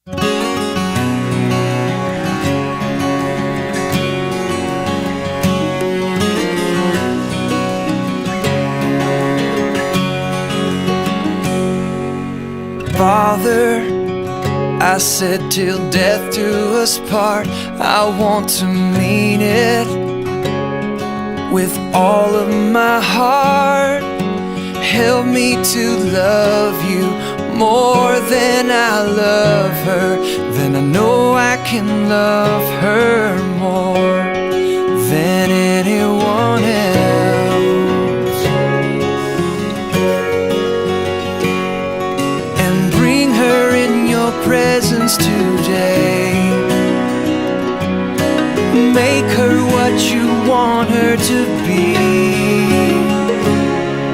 Father, I said till death do us part, I want to mean it with all of my heart. Help me to love you more than I love her. Then I know I can love her more than anyone else. And bring her in your presence today. Make her what you want her to be.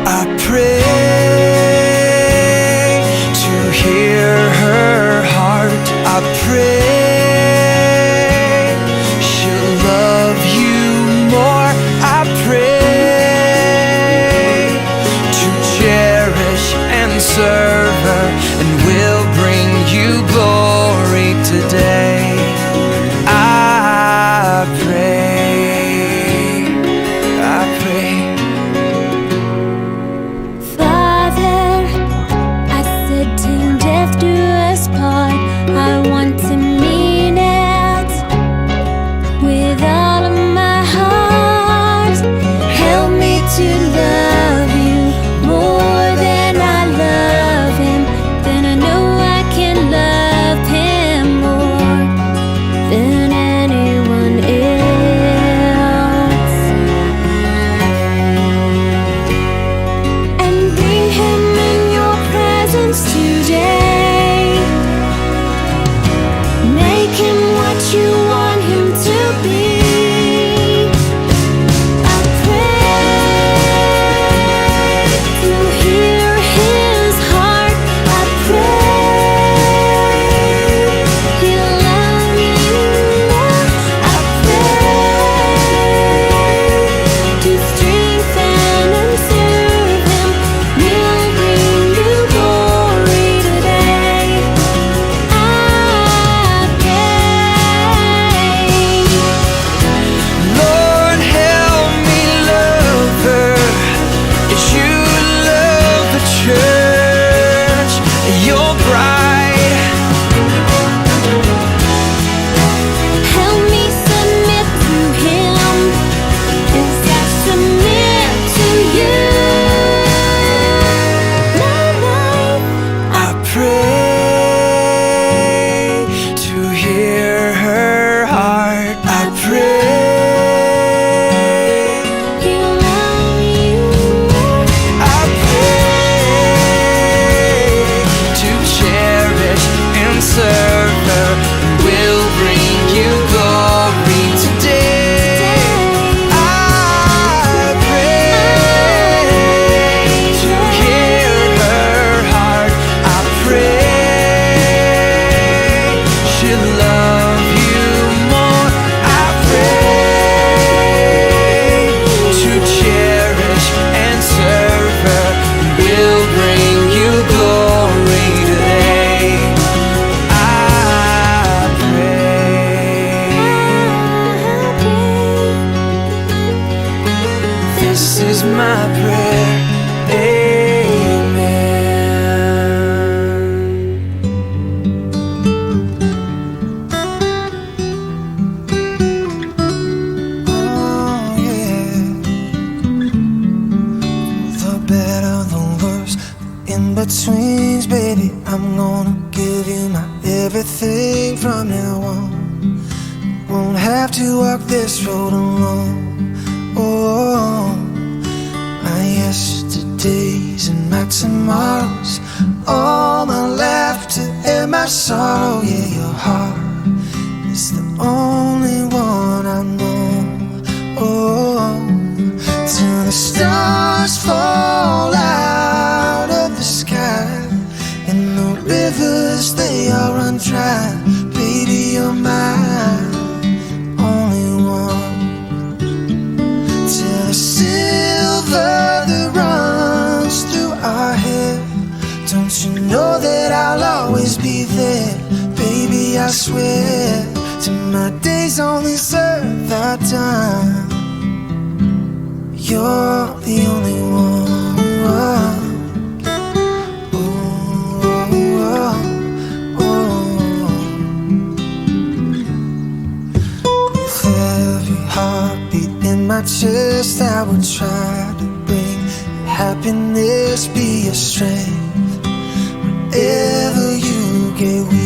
I pray to hear her heart. I pray she'll love you more. I pray to cherish and serve her, and will bring you glory today. I pray. This is my prayer, amen. Oh yeah. The better, the worse, the in-betweens, baby, I'm gonna give you my everything from now on. Won't have to walk this road alone. Oh, my yesterdays and my tomorrows, all my laughter and my sorrow. Yeah, your heart is the only one I know. Oh, till the stars fall out of the sky and the rivers, they all run dry. Baby, you're mine. Silver that runs through our hair. Don't you know that I'll always be there, baby? baby, I swear, till my days on this earth are done, you're the only one. With every heartbeat in my chest, I would try to bring happiness, be your strength. Whenever you get weak,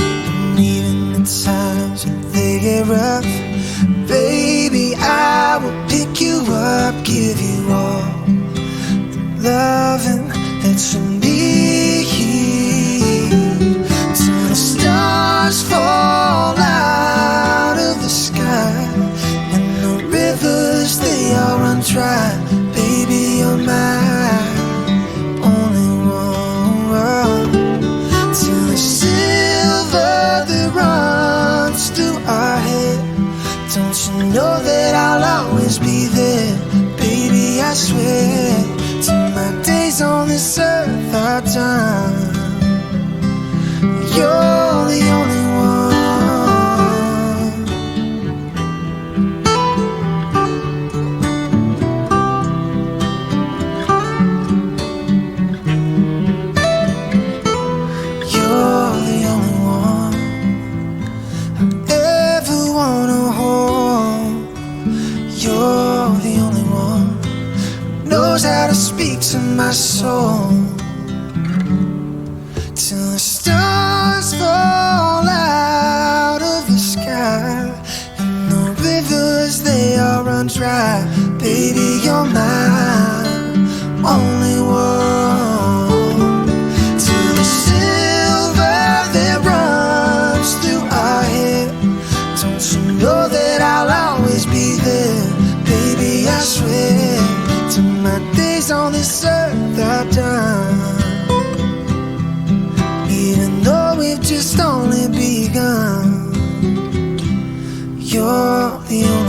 and even the times when they get rough, baby, I will pick you up, give you all the loving that you need, till the stars fall out of the sky and the rivers, they all run dry. Baby, you're mine, only one, till the silver that runs through our head. Don't you know that I'll always be there? Baby, I swear, till my days on this earth are done, you're the only one. You're the only one I ever wanna hold. You're the only one who knows how to speak to my soul, till the stars fall out of the sky and the rivers, they all run dry. Baby, you're mine, only one, till the silver that runs through our head. Don't you know that I'll always be there? Baby, I swear, till my days on this earth are done, even though we've just only begun, you're the only